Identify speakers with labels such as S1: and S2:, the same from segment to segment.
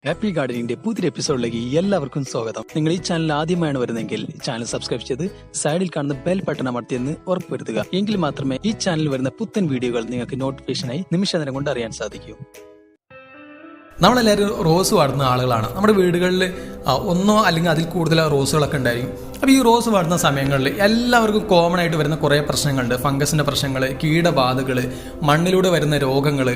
S1: Happy ഗാർഡനിന്റെ പുതിയ എപ്പിസോഡിലേക്ക് എല്ലാവർക്കും സ്വാഗതം. നിങ്ങൾ ഈ ചാനൽ ആദ്യമായാണ് വരുന്നതെങ്കിൽ ചാനൽ സബ്സ്ക്രൈബ് ചെയ്ത് സൈഡിൽ കാണുന്ന ബെൽ ബട്ടൺ അമർത്തിയെന്ന് ഉറപ്പുവരുത്തുക. എങ്കിൽ മാത്രമേ ഈ ചാനലിൽ വരുന്ന പുത്തൻ വീഡിയോകൾ നിങ്ങൾക്ക് നോട്ടിഫിക്കേഷനായി നിമിഷനേരം കൊണ്ട് അറിയാൻ സാധിക്കൂ.
S2: നമ്മളെല്ലാവരും റോസ് വാടുന്ന ആളുകളാണ്. നമ്മുടെ വീടുകളിൽ ഒന്നോ അല്ലെങ്കിൽ അതിൽ കൂടുതൽ റോസുകളൊക്കെ ഉണ്ടായിരിക്കും. അപ്പോൾ ഈ റോസ് വാടുന്ന സമയങ്ങളിൽ എല്ലാവർക്കും കോമൺ ആയിട്ട് വരുന്ന കുറേ പ്രശ്നങ്ങളുണ്ട്. ഫംഗസിൻ്റെ പ്രശ്നങ്ങൾ, കീടബാധകൾ, മണ്ണിലൂടെ വരുന്ന രോഗങ്ങൾ,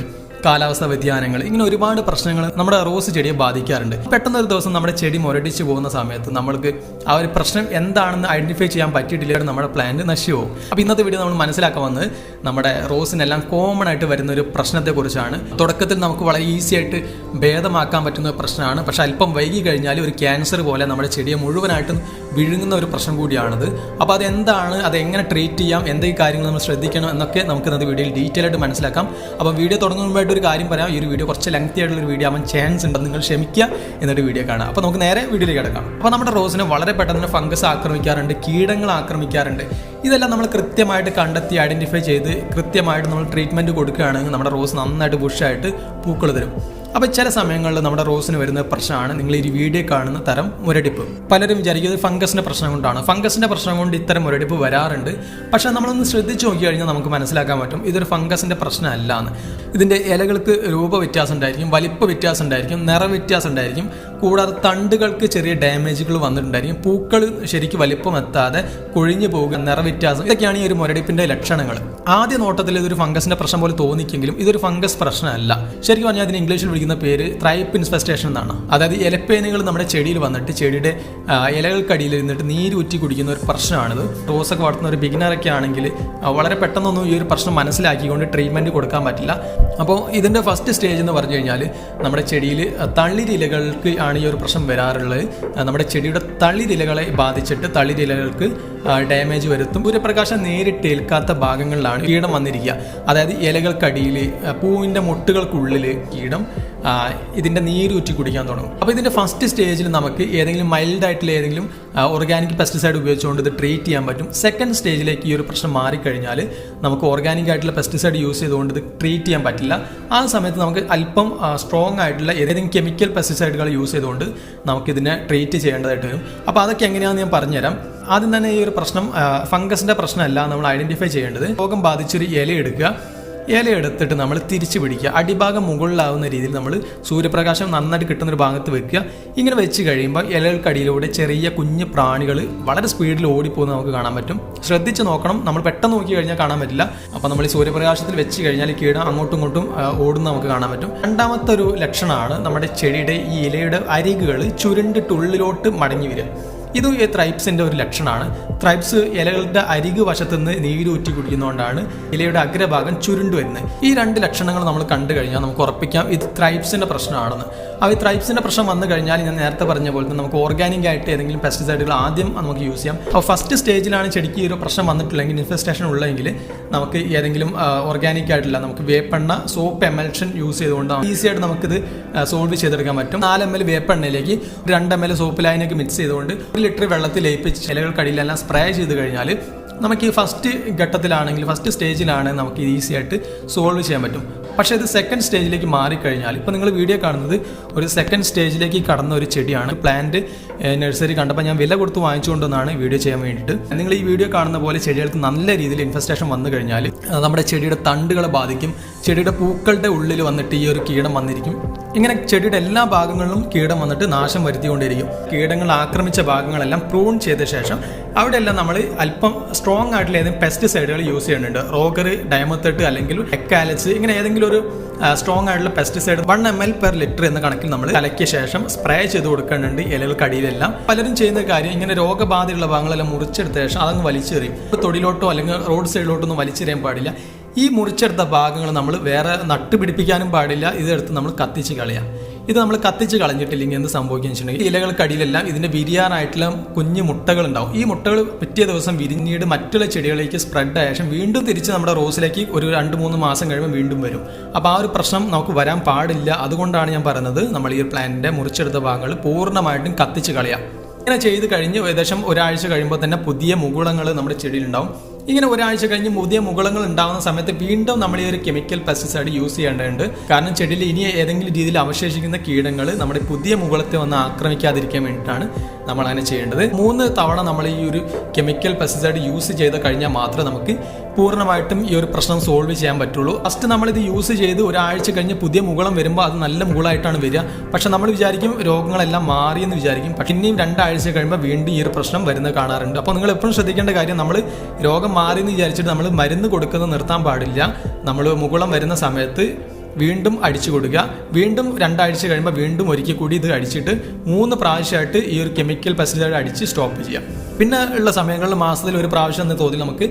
S2: കാലാവസ്ഥ വ്യതിയാനങ്ങൾ, ഇങ്ങനെ ഒരുപാട് പ്രശ്നങ്ങൾ നമ്മുടെ റോസ് ചെടിയെ ബാധിക്കാറുണ്ട്. പെട്ടെന്നൊരു ദിവസം നമ്മുടെ ചെടി മുരടിച്ച് പോകുന്ന സമയത്ത് നമ്മൾക്ക് ആ ഒരു പ്രശ്നം എന്താണെന്ന് ഐഡന്റിഫൈ ചെയ്യാൻ പറ്റിയിട്ടില്ല, നമ്മുടെ പ്ലാന്റ് നശിച്ചു പോകും. അപ്പോൾ ഇന്നത്തെ വീഡിയോ നമ്മൾ മനസ്സിലാക്കാൻ വന്നത് നമ്മുടെ റോസിനെല്ലാം കോമൺ ആയിട്ട് വരുന്ന ഒരു പ്രശ്നത്തെക്കുറിച്ചാണ്. തുടക്കത്തിൽ നമുക്ക് വളരെ ഈസി ആയിട്ട് ഭേദമാക്കാൻ പറ്റുന്ന ഒരു പ്രശ്നമാണ്. പക്ഷെ അല്പം വൈകി കഴിഞ്ഞാൽ ഒരു ക്യാൻസർ പോലെ നമ്മുടെ ചെടിയെ മുഴുവനായിട്ടും വിഴുങ്ങുന്ന ഒരു പ്രശ്നം കൂടിയാണത്. അപ്പോൾ അതെന്താണ്, അതെങ്ങനെ ട്രീറ്റ് ചെയ്യാം, എന്തൊക്കെ കാര്യങ്ങൾ നമ്മൾ ശ്രദ്ധിക്കണം എന്നൊക്കെ നമുക്ക് ഇന്നത്തെ വീഡിയോയിൽ ഡീറ്റെയിൽ ആയിട്ട് മനസ്സിലാക്കാം. അപ്പോൾ വീഡിയോ തുടങ്ങുമ്പോൾ ഒരു കാര്യം പറയാം, ഈ ഒരു വീഡിയോ കുറച്ച് ലെങ്തി ആയിട്ടുള്ള ഒരു വീഡിയോ ആവാൻ ചാൻസ് ഉണ്ട്, നിങ്ങൾ ക്ഷമിക്കുക എന്നിട്ട് വീഡിയോ കാണാം. അപ്പോൾ നമുക്ക് നേരെ വീഡിയോയിലേക്ക് കിടക്കാം. അപ്പോൾ നമ്മുടെ റോസിനെ വളരെ പെട്ടെന്ന് ഫംഗസ് ആക്രമിക്കാറുണ്ട്, കീടങ്ങൾ ആക്രമിക്കാറുണ്ട്. ഇതെല്ലാം നമ്മൾ കൃത്യമായിട്ട് കണ്ടെത്തി ഐഡന്റിഫൈ ചെയ്ത് കൃത്യമായിട്ട് നമ്മൾ ട്രീറ്റ്മെന്റ് കൊടുക്കുകയാണെങ്കിൽ നമ്മുടെ റോസ് നന്നായിട്ട് ബുഷായിട്ട് പൂക്കൾ തരും. അപ്പോൾ ചില സമയങ്ങളിൽ നമ്മുടെ റോസിന് വരുന്ന പ്രശ്നമാണ് നിങ്ങൾ ഈ വീഡിയോ കാണുന്ന തരം മുരടിപ്പ്. പലരും വിചാരിക്കുന്നത് ഫംഗസിന്റെ പ്രശ്നം കൊണ്ടാണ്. ഫംഗസിന്റെ പ്രശ്നം കൊണ്ട് ഇത്തരം മുരടിപ്പ് വരാറുണ്ട്. പക്ഷെ നമ്മളൊന്ന് ശ്രദ്ധിച്ചു നോക്കി കഴിഞ്ഞാൽ നമുക്ക് മനസ്സിലാക്കാൻ പറ്റും ഇതൊരു ഫംഗസിന്റെ പ്രശ്നമല്ല എന്ന്. ഇതിന്റെ ഇലകൾക്ക് രൂപ വ്യത്യാസം ഉണ്ടായിരിക്കും, വലിപ്പ വ്യത്യാസം ഉണ്ടായിരിക്കും, നിറ വ്യത്യാസം ഉണ്ടായിരിക്കും. കൂടാതെ തണ്ടുകൾക്ക് ചെറിയ ഡാമേജുകൾ വന്നിട്ടുണ്ടായിരിക്കും. പൂക്കൾ ശരിക്കും വലിപ്പം എത്താതെ കൊഴിഞ്ഞു പോകുക, നിറ വ്യത്യാസം, ഇതൊക്കെയാണ് ഈ ഒരു മുരടിപ്പിന്റെ ലക്ഷണങ്ങൾ. ആദ്യ നോട്ടത്തിൽ ഇതൊരു ഫംഗസിന്റെ പ്രശ്നം പോലെ തോന്നിക്കെങ്കിലും ഇതൊരു ഫംഗസ് പ്രശ്നമല്ല. ശരിക്കും പറഞ്ഞാൽ അതിന് ഇംഗ്ലീഷിൽ വിളിക്കുന്ന പേര് ത്രൈപ്പ് ഇൻഫെസ്റ്റേഷൻ എന്നാണ്. അതായത് ഇലപ്പേനുകൾ നമ്മുടെ ചെടിയിൽ വന്നിട്ട് ചെടിയുടെ ഇലകൾക്കടിയിൽ ഇരുന്നിട്ട് നീരൂറ്റി കുടിക്കുന്ന ഒരു പ്രശ്നമാണിത്. റോസൊക്കെ വളർത്തുന്ന ഒരു ബിഗിനറൊക്കെ ആണെങ്കിൽ വളരെ പെട്ടെന്നൊന്നും ഈ ഒരു പ്രശ്നം മനസ്സിലാക്കിക്കൊണ്ട് ട്രീറ്റ്മെന്റ് കൊടുക്കാൻ പറ്റില്ല. അപ്പോൾ ഇതിന്റെ ഫസ്റ്റ് സ്റ്റേജ് എന്ന് പറഞ്ഞു കഴിഞ്ഞാൽ നമ്മുടെ ചെടിയിൽ തളിരിലകൾക്ക് ആണ് ഈ ഒരു പ്രശ്നം വരാറുള്ളത്. നമ്മുടെ ചെടിയുടെ തളിരിലകളെ ബാധിച്ചിട്ട് തളിരിലകൾക്ക് ഡാമേജ് വരുത്തും. സൂര്യപ്രകാശം നേരിട്ട് ഏൽക്കാത്ത ഭാഗങ്ങളിലാണ് കീടം വന്നിരിക്കുക. അതായത് ഇലകൾക്കടിയിൽ, പൂവിൻ്റെ മുട്ടുകൾക്കുള്ളിൽ കീടം ഇതിൻ്റെ നീരൂറ്റി കുടിക്കാൻ തുടങ്ങും. അപ്പോൾ ഇതിൻ്റെ ഫസ്റ്റ് സ്റ്റേജിൽ നമുക്ക് ഏതെങ്കിലും മൈൽഡ് ആയിട്ടുള്ള ഏതെങ്കിലും ഓർഗാനിക് പെസ്റ്റിസൈഡ് ഉപയോഗിച്ചുകൊണ്ട് ഇത് ട്രീറ്റ് ചെയ്യാൻ പറ്റും. സെക്കൻഡ് സ്റ്റേജിലേക്ക് ഈ ഒരു പ്രശ്നം മാറിക്കഴിഞ്ഞാൽ നമുക്ക് ഓർഗാനിക് ആയിട്ടുള്ള പെസ്റ്റിസൈഡ് യൂസ് ചെയ്തുകൊണ്ട് ഇത് ട്രീറ്റ് ചെയ്യാൻ പറ്റില്ല. ആ സമയത്ത് നമുക്ക് അല്പം സ്ട്രോങ് ആയിട്ടുള്ള ഏതെങ്കിലും കെമിക്കൽ പെസ്റ്റിസൈഡുകൾ യൂസ് ചെയ്തുകൊണ്ട് നമുക്കിതിനെ ട്രീറ്റ് ചെയ്യേണ്ടതായിട്ട് വരും. അപ്പോൾ അതൊക്കെ എങ്ങനെയാണെന്ന് ഞാൻ പറഞ്ഞുതരാം. ആദ്യം തന്നെ ഈ ഒരു പ്രശ്നം ഫംഗസിന്റെ പ്രശ്നമല്ല നമ്മൾ ഐഡന്റിഫൈ ചെയ്യേണ്ടത്. രോഗം ബാധിച്ചൊരു ഇല എടുക്കുക, ഇല എടുത്തിട്ട് നമ്മൾ തിരിച്ചു പിടിക്കുക. അടിഭാഗം മുകളിലാവുന്ന രീതിയിൽ നമ്മൾ സൂര്യപ്രകാശം നന്നായിട്ട് കിട്ടുന്നൊരു ഭാഗത്ത് വെക്കുക. ഇങ്ങനെ വെച്ച് കഴിയുമ്പോൾ ഇലകൾക്കടിയിലൂടെ ചെറിയ കുഞ്ഞു പ്രാണികൾ വളരെ സ്പീഡിൽ ഓടിപ്പോകുന്നത് നമുക്ക് കാണാൻ പറ്റും. ശ്രദ്ധിച്ച് നോക്കണം, നമ്മൾ പെട്ടെന്ന് നോക്കി കഴിഞ്ഞാൽ കാണാൻ പറ്റില്ല. അപ്പോൾ നമ്മൾ ഈ സൂര്യപ്രകാശത്തിൽ വെച്ച് കഴിഞ്ഞാൽ കീടം അങ്ങോട്ടും ഇങ്ങോട്ടും ഓടുന്ന നമുക്ക് കാണാൻ പറ്റും. രണ്ടാമത്തെ ഒരു ലക്ഷണമാണ് നമ്മുടെ ചെടിയുടെ ഈ ഇലയുടെ അരികുകൾ ചുരുണ്ടിട്ട് ഉള്ളിലോട്ട് മടങ്ങി വരിക. ഇത് ഈ ത്രൈപ്സിന്റെ ഒരു ലക്ഷണമാണ്. ത്രൈപ്സ് ഇലകളുടെ അരികു വശത്തുനിന്ന് നീരൂറ്റി കുടിക്കുന്നതുകൊണ്ടാണ് ഇലയുടെ അഗ്രഭാഗം ചുരുണ്ടു വരുന്നത്. ഈ രണ്ട് ലക്ഷണങ്ങൾ നമ്മൾ കണ്ടു കഴിഞ്ഞാൽ നമുക്ക് ഉറപ്പിക്കാം ഇത് ത്രൈപ്സിന്റെ പ്രശ്നമാണെന്ന്. ആ ഈ ത്രൈപ്സിന്റെ പ്രശ്നം വന്നു കഴിഞ്ഞാൽ ഞാൻ നേരത്തെ പറഞ്ഞ പോലെ തന്നെ നമുക്ക് ഓർഗാനിക് ആയിട്ട് ഏതെങ്കിലും പെസ്റ്റിസൈഡുകൾ ആദ്യം നമുക്ക് യൂസ് ചെയ്യാം. അപ്പോൾ ഫസ്റ്റ് സ്റ്റേജിലാണ് ചെടിക്ക് ഈ ഒരു പ്രശ്നം വന്നിട്ടില്ലെങ്കിൽ, ഇൻഫെസ്റ്റേഷൻ ഉള്ളെങ്കിൽ നമുക്ക് ഏതെങ്കിലും ഓർഗാനിക് ആയിട്ടുള്ള നമുക്ക് വേപ്പെണ്ണ, സോപ്പ് എമൽഷൻ യൂസ് ചെയ്തുകൊണ്ട് ഈസി ആയിട്ട് നമുക്കിത് സോൾവ് ചെയ്തെടുക്കാൻ പറ്റും. 4 ml വേപ്പെണ്ണയിലേക്ക് 2 ml സോപ്പ് ലായനിയൊക്കെ മിക്സ് ചെയ്തുകൊണ്ട് 1 ലിറ്റർ വെള്ളത്തിൽ ലയിപ്പിച്ച് ഇലകൾക്കടിയിലെല്ലാം സ്പ്രേ ചെയ്ത് കഴിഞ്ഞാൽ നമുക്ക് ഈ ഫസ്റ്റ് ഘട്ടത്തിലാണെങ്കിൽ, ഫസ്റ്റ് സ്റ്റേജിലാണ് നമുക്ക് ഈസി ആയിട്ട് സോൾവ് ചെയ്യാൻ പറ്റും. പക്ഷേ ഇത് സെക്കൻഡ് സ്റ്റേജിലേക്ക് മാറിക്കഴിഞ്ഞാൽ, ഇപ്പോൾ നിങ്ങൾ വീഡിയോ കാണുന്നത് ഒരു സെക്കൻഡ് സ്റ്റേജിലേക്ക് കടന്ന ഒരു ചെടിയാണ്. പ്ലാന്റ് നഴ്സറി കണ്ടപ്പോൾ ഞാൻ വില കൊടുത്ത് വാങ്ങിച്ചുകൊണ്ടെന്നാണ് വീഡിയോ ചെയ്യാൻ വേണ്ടിയിട്ട്. നിങ്ങൾ ഈ വീഡിയോ കാണുന്ന പോലെ ചെടികൾക്ക് നല്ല രീതിയിൽ ഇൻഫെസ്റ്റേഷൻ വന്നു കഴിഞ്ഞാൽ നമ്മുടെ ചെടിയുടെ തണ്ടുകളെ ബാധിക്കും. ചെടിയുടെ പൂക്കളുടെ ഉള്ളിൽ വന്നിട്ട് ഈ ഒരു കീടം വന്നിരിക്കും. ഇങ്ങനെ ചെടിയുടെ എല്ലാ ഭാഗങ്ങളിലും കീടം വന്നിട്ട് നാശം വരുത്തിക്കൊണ്ടിരിക്കും. കീടങ്ങൾ ആക്രമിച്ച ഭാഗങ്ങളെല്ലാം പ്രൂൺ ചെയ്ത ശേഷം അവിടെയെല്ലാം നമ്മൾ അല്പം സ്ട്രോങ് ആയിട്ടുള്ള ഏതെങ്കിലും പെസ്റ്റിസൈഡുകൾ യൂസ് ചെയ്യുന്നുണ്ട്. റോഗർ, ഡയമത്തേട്ട് അല്ലെങ്കിൽ എക്കാലസ്, ഇങ്ങനെ ഏതെങ്കിലും ഒരു സ്ട്രോങ് ആയിട്ടുള്ള പെസ്റ്റിസൈഡ് 1 ml per ലിറ്റർ എന്ന കണക്കിൽ നമ്മൾ കലക്കിയ ശേഷം സ്പ്രേ ചെയ്ത് കൊടുക്കുന്നുണ്ട് ഇലകൾക്കടിയിലെല്ലാം. പലരും ചെയ്യുന്ന കാര്യം ഇങ്ങനെ രോഗബാധയുള്ള ഭാഗങ്ങളെല്ലാം മുറിച്ചെടുത്ത ശേഷം അതങ്ങ് വലിച്ചെറിയും. തൊടിയിലോട്ടോ അല്ലെങ്കിൽ റോഡ് സൈഡിലോട്ടോ ഒന്നും വലിച്ചെറിയാൻ പാടില്ല. ഈ മുറിച്ചെടുത്ത ഭാഗങ്ങൾ നമ്മൾ വേറെ നട്ടുപിടിപ്പിക്കാനും പാടില്ല. ഇതെടുത്ത് നമ്മൾ കത്തിച്ച് കളയാം. ഇത് നമ്മൾ കത്തിച്ച് കളഞ്ഞിട്ടില്ലെങ്കിൽ എന്ത് സംഭവിക്കുക വെച്ചിട്ടുണ്ടെങ്കിൽ ഇലകൾക്കടിയിലെല്ലാം ഇതിന്റെ വിരിയാറായിട്ടുള്ള കുഞ്ഞു മുട്ടകൾ ഉണ്ടാവും. ഈ മുട്ടകൾ പിറ്റേ ദിവസം വിരിഞ്ഞിട്ട് മറ്റുള്ള ചെടികളിലേക്ക് സ്പ്രെഡ് ആയ ശേഷം വീണ്ടും തിരിച്ച് നമ്മുടെ റോസിലേക്ക് ഒരു 2-3 മാസം കഴിയുമ്പോൾ വീണ്ടും വരും. അപ്പോൾ ആ ഒരു പ്രശ്നം നമുക്ക് വരാൻ പാടില്ല. അതുകൊണ്ടാണ് ഞാൻ പറയുന്നത് നമ്മൾ ഈ പ്ലാന്റിന്റെ മുറിച്ചെടുത്ത ഭാഗങ്ങൾ പൂർണ്ണമായിട്ടും കത്തിച്ച് കളയാം. ഇങ്ങനെ ചെയ്ത് കഴിഞ്ഞ് ഏകദേശം ഒരാഴ്ച കഴിയുമ്പോൾ തന്നെ പുതിയ മുകുളങ്ങൾ നമ്മുടെ ചെടിയിലുണ്ടാവും. ഇങ്ങനെ ഒരാഴ്ച കഴിഞ്ഞ് പുതിയ മുകളങ്ങൾ ഉണ്ടാകുന്ന സമയത്ത് വീണ്ടും നമ്മൾ ഈ ഒരു കെമിക്കൽ പെസ്റ്റിസൈഡ് യൂസ് ചെയ്യേണ്ടതുണ്ട്. കാരണം ചെടിയിൽ ഇനി ഏതെങ്കിലും രീതിയിൽ അവശേഷിക്കുന്ന കീടങ്ങൾ നമ്മുടെ പുതിയ മുകളത്തെ വന്ന് ആക്രമിക്കാതിരിക്കാൻ വേണ്ടിയിട്ടാണ് നമ്മൾ അങ്ങനെ ചെയ്യേണ്ടത്. 3 തവണ നമ്മൾ ഈ ഒരു കെമിക്കൽ പെസ്റ്റിസൈഡ് യൂസ് ചെയ്ത് കഴിഞ്ഞാൽ മാത്രമേ നമുക്ക് പൂർണ്ണമായിട്ടും ഈ ഒരു പ്രശ്നം സോൾവ് ചെയ്യാൻ പറ്റുള്ളൂ. ഫസ്റ്റ് നമ്മളിത് യൂസ് ചെയ്ത് ഒരാഴ്ച കഴിഞ്ഞ് പുതിയ മുകളം വരുമ്പോൾ അത് നല്ല മുകളായിട്ടാണ് വരിക. പക്ഷെ നമ്മൾ വിചാരിക്കും രോഗങ്ങളെല്ലാം മാറിയെന്ന് വിചാരിക്കും. പക്ഷെ ഇനിയും 2 ആഴ്ച കഴിയുമ്പോൾ വീണ്ടും ഈ ഒരു പ്രശ്നം വരുന്നത് കാണാറുണ്ട്. അപ്പോൾ നിങ്ങൾ എപ്പോഴും ശ്രദ്ധിക്കേണ്ട കാര്യം, നമ്മൾ രോഗം മാറിയെന്ന് വിചാരിച്ചിട്ട് നമ്മൾ മരുന്ന് കൊടുക്കുന്നത് നിർത്താൻ പാടില്ല. നമ്മൾ മുകളം വരുന്ന സമയത്ത് വീണ്ടും അടിച്ചു കൊടുക്കുക. വീണ്ടും 2 ആഴ്ച കഴിയുമ്പോൾ വീണ്ടും ഒരിക്കൽ കൂടി ഇത് അടിച്ചിട്ട് 3 പ്രാവശ്യമായിട്ട് ഈ ഒരു കെമിക്കൽ പെസ്റ്റിസൈഡ് അടിച്ച് സ്റ്റോപ്പ് ചെയ്യാം. പിന്നെ ഉള്ള സമയങ്ങളിൽ മാസത്തിൽ ഒരു പ്രാവശ്യം എന്ന തോതിൽ നമുക്ക്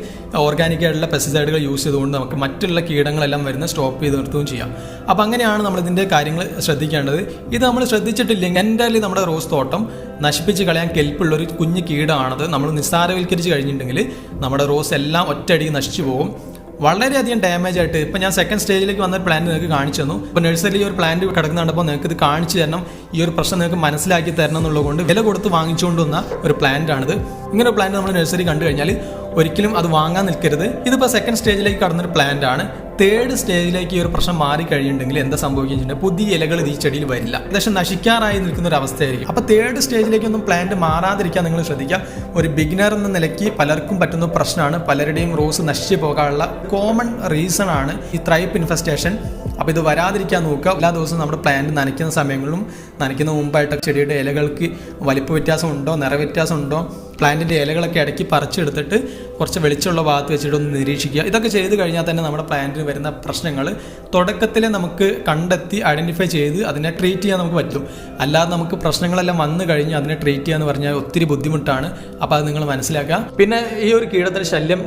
S2: ഓർഗാനിക് ആയിട്ടുള്ള പെസ്റ്റിസൈഡുകൾ യൂസ് ചെയ്തുകൊണ്ട് നമുക്ക് മറ്റുള്ള കീടങ്ങളെല്ലാം വരുന്ന സ്റ്റോപ്പ് ചെയ്ത് നിർത്തുകയും ചെയ്യാം. അപ്പോൾ അങ്ങനെയാണ് നമ്മൾ ഇതിൻ്റെ കാര്യങ്ങൾ ശ്രദ്ധിക്കേണ്ടത്. ഇത് നമ്മൾ ശ്രദ്ധിച്ചിട്ടില്ലെങ്കിൽ എന്തായാലും നമ്മുടെ റോസ് തോട്ടം നശിപ്പിച്ച് കളയാൻ കെൽപ്പുള്ളൊരു കുഞ്ഞു കീടമാണത്. നമ്മൾ നിസ്സാരവൽക്കരിച്ച് കഴിഞ്ഞിട്ടുണ്ടെങ്കിൽ നമ്മുടെ റോസ് എല്ലാം ഒറ്റയടിക്ക് നശിച്ചു പോകും. വളരെയധികം ഡാമേജ് ആയിട്ട്. ഇപ്പം ഞാൻ സെക്കൻഡ് സ്റ്റേജിലേക്ക് വന്ന പ്ലാന്റ് നിങ്ങൾക്ക് കാണിച്ചു തന്നു. ഇപ്പോൾ നഴ്സറിയിൽ ഒരു പ്ലാന്റ് കിടക്കുന്നുണ്ടപ്പോൾ നിങ്ങൾക്ക് ഇത് കാണിച്ചു തരണം, ഈ ഒരു പ്രശ്നം നിങ്ങൾക്ക് മനസ്സിലാക്കി തരണം എന്നുള്ളതുകൊണ്ട് വില കൊടുത്ത് വാങ്ങിച്ചുകൊണ്ട് വന്ന ഒരു പ്ലാന്റ് ആണിത്. ഇങ്ങനെ ഒരു പ്ലാന്റ് നമ്മൾ നഴ്സറി കണ്ടു കഴിഞ്ഞാൽ ഒരിക്കലും അത് വാങ്ങാൻ നിൽക്കരുത്. ഇതിപ്പോൾ സെക്കൻഡ് സ്റ്റേജിലേക്ക് കടന്നൊരു പ്ലാന്റ് ആണ്. 3rd സ്റ്റേജിലേക്ക് ഈ ഒരു പ്രശ്നം മാറി കഴിയുന്നുണ്ടെങ്കിൽ എന്താ സംഭവിക്കുന്നുണ്ടെങ്കിൽ പുതിയ ഇലകൾ ഈ ചെടിയിൽ വരില്ല, ഏകദേശം നശിക്കാറായി നിൽക്കുന്ന ഒരു അവസ്ഥയായിരിക്കും. അപ്പോൾ 3rd സ്റ്റേജിലേക്കൊന്നും പ്ലാന്റ് മാറാതിരിക്കാൻ നിങ്ങൾ ശ്രദ്ധിക്കുക. ഒരു ബിഗിനർ എന്ന നിലയ്ക്ക് പലർക്കും പറ്റുന്ന പ്രശ്നമാണ്. പലരുടെയും റോസ് നശിച്ചു പോകാനുള്ള കോമൺ റീസൺ ആണ് ഈ ത്രൈപ്പ് ഇൻഫെസ്റ്റേഷൻ. അപ്പോൾ ഇത് വരാതിരിക്കാൻ നോക്കുക. എല്ലാ ദിവസവും നമ്മുടെ പ്ലാന്റ് നനയ്ക്കുന്ന സമയങ്ങളിലും നനയ്ക്കുന്ന മുമ്പായിട്ട് ചെടിയുടെ ഇലകൾക്ക് വലിപ്പ വ്യത്യാസം ഉണ്ടോ, നിറവ്യത്യാസം ഉണ്ടോ, പ്ലാന്റിൻ്റെ ഇലകളൊക്കെ ഇടയ്ക്ക് പറിച്ചെടുത്തിട്ട് കുറച്ച് വെളിച്ചമുള്ള ഭാഗത്ത് വെച്ചിട്ട് ഒന്ന് നിരീക്ഷിക്കുക. ഇതൊക്കെ ചെയ്ത് കഴിഞ്ഞാൽ തന്നെ നമ്മുടെ പ്ലാന്റിന് വരുന്ന പ്രശ്നങ്ങൾ തുടക്കത്തിലെ നമുക്ക് കണ്ടെത്തി ഐഡൻറ്റിഫൈ ചെയ്ത് അതിനെ ട്രീറ്റ് ചെയ്യാൻ നമുക്ക് പറ്റും. അല്ലാതെ നമുക്ക് പ്രശ്നങ്ങളെല്ലാം വന്നു കഴിഞ്ഞ് അതിനെ ട്രീറ്റ് ചെയ്യുക എന്ന് പറഞ്ഞാൽ ഒത്തിരി ബുദ്ധിമുട്ടാണ്. അപ്പോൾ അത് നിങ്ങൾ മനസ്സിലാക്കുക. പിന്നെ ഈ ഒരു കീടത്തിൻ്റെ ശല്യം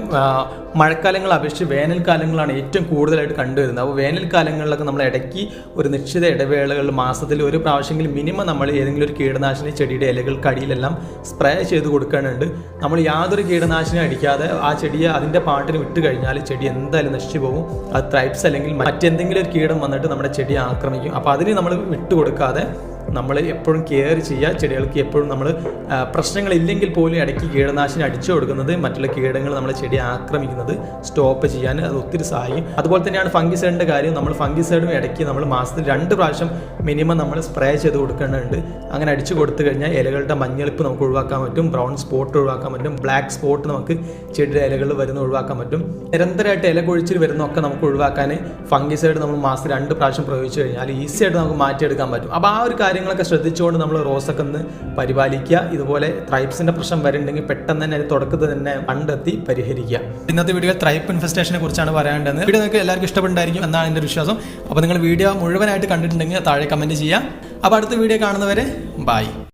S2: മഴക്കാലങ്ങൾ അപേക്ഷിച്ച് വേനൽക്കാലങ്ങളാണ് ഏറ്റവും കൂടുതലായിട്ട് കണ്ടുവരുന്നത്. അപ്പോൾ വേനൽക്കാലങ്ങളിലൊക്കെ നമ്മൾ ഇടയ്ക്ക് ഒരു നിശ്ചിത ഇടവേളകളിൽ മാസത്തിൽ ഒരു പ്രാവശ്യമെങ്കിലും മിനിമം നമ്മൾ ഏതെങ്കിലും ഒരു കീടനാശിനി ചെടിയുടെ ഇലകൾക്ക് അടിയിലെല്ലാം സ്പ്രേ ചെയ്ത് കൊടുക്കാനുണ്ട്. നമ്മൾ യാതൊരു കീടനാശിനി അടിക്കാതെ ആ ചെടിയെ അതിൻ്റെ പാട്ടിന് വിട്ട് കഴിഞ്ഞാൽ ചെടി എന്തായാലും നശിച്ചു പോകും. അത് ത്രൈപ്സ് അല്ലെങ്കിൽ മറ്റെന്തെങ്കിലും ഒരു കീടം വന്നിട്ട് നമ്മുടെ ചെടിയെ ആക്രമിക്കും. അപ്പോൾ അതിന് നമ്മൾ വിട്ടുകൊടുക്കാതെ നമ്മൾ എപ്പോഴും കെയർ ചെയ്യുക. ചെടികൾക്ക് എപ്പോഴും നമ്മൾ പ്രശ്നങ്ങളില്ലെങ്കിൽ പോലും ഇടയ്ക്ക് കീടനാശിനി അടിച്ചു കൊടുക്കുന്നത് മറ്റുള്ള കീടങ്ങൾ നമ്മളെ ചെടിയെ ആക്രമിക്കുന്നത് സ്റ്റോപ്പ് ചെയ്യാൻ അത് ഒത്തിരി സഹായിക്കും. അതുപോലെ തന്നെയാണ് ഫംഗിസൈഡിൻ്റെ കാര്യം. നമ്മൾ ഫംഗിസൈഡും ഇടയ്ക്ക് നമ്മൾ മാസത്തിൽ 2 പ്രാവശ്യം മിനിമം നമ്മൾ സ്പ്രേ ചെയ്ത് കൊടുക്കേണ്ടതുണ്ട്. അങ്ങനെ അടിച്ചു കൊടുത്തു കഴിഞ്ഞാൽ ഇലകളുടെ മഞ്ഞളിപ്പ് നമുക്ക് ഒഴിവാക്കാൻ പറ്റും, ബ്രൗൺ സ്പോട്ട് ഒഴിവാക്കാൻ പറ്റും, ബ്ലാക്ക് സ്പോട്ട് നമുക്ക് ചെടിയുടെ ഇലകളിൽ വരുന്ന ഒഴിവാക്കാൻ പറ്റും. നിരന്തരമായിട്ട് ഇല കൊഴിച്ചിൽ വരുന്നതൊക്കെ നമുക്ക് ഒഴിവാക്കാൻ ഫംഗിസൈഡ് നമ്മൾ മാസത്തിൽ 2 പ്രാവശ്യം പ്രയോഗിച്ചു കഴിഞ്ഞാൽ ഈസി ആയിട്ട് നമുക്ക് മാറ്റിയെടുക്കാൻ പറ്റും. അപ്പോൾ ആ ഒരു കാര്യങ്ങളൊക്കെ ശ്രദ്ധിച്ചുകൊണ്ട് നമ്മൾ റോസൊക്കെ ഒന്ന് പരിപാലിക്കുക. ഇതുപോലെ ത്രൈപ്സിന്റെ പ്രശ്നം വരുന്നുണ്ടെങ്കിൽ പെട്ടെന്ന് തന്നെ തുടക്കത്തിൽ തന്നെ കണ്ടെത്തി പരിഹരിക്കുക. ഇന്നത്തെ വീഡിയോ ത്രൈപ്പ് ഇൻഫെസ്റ്റേഷനെ കുറിച്ചാണ് പറയാനുള്ളത്. വീഡിയോ നിങ്ങൾക്ക് എല്ലാവർക്കും ഇഷ്ടപ്പെട്ടായിരിക്കും എന്നാണ് എൻ്റെ വിശ്വാസം. അപ്പോൾ നിങ്ങൾ വീഡിയോ മുഴുവനായിട്ട് കണ്ടിട്ടുണ്ടെങ്കിൽ താഴെ കമൻറ്റ് ചെയ്യുക. അപ്പോൾ അടുത്ത വീഡിയോ കാണുന്നവരെ ബൈ.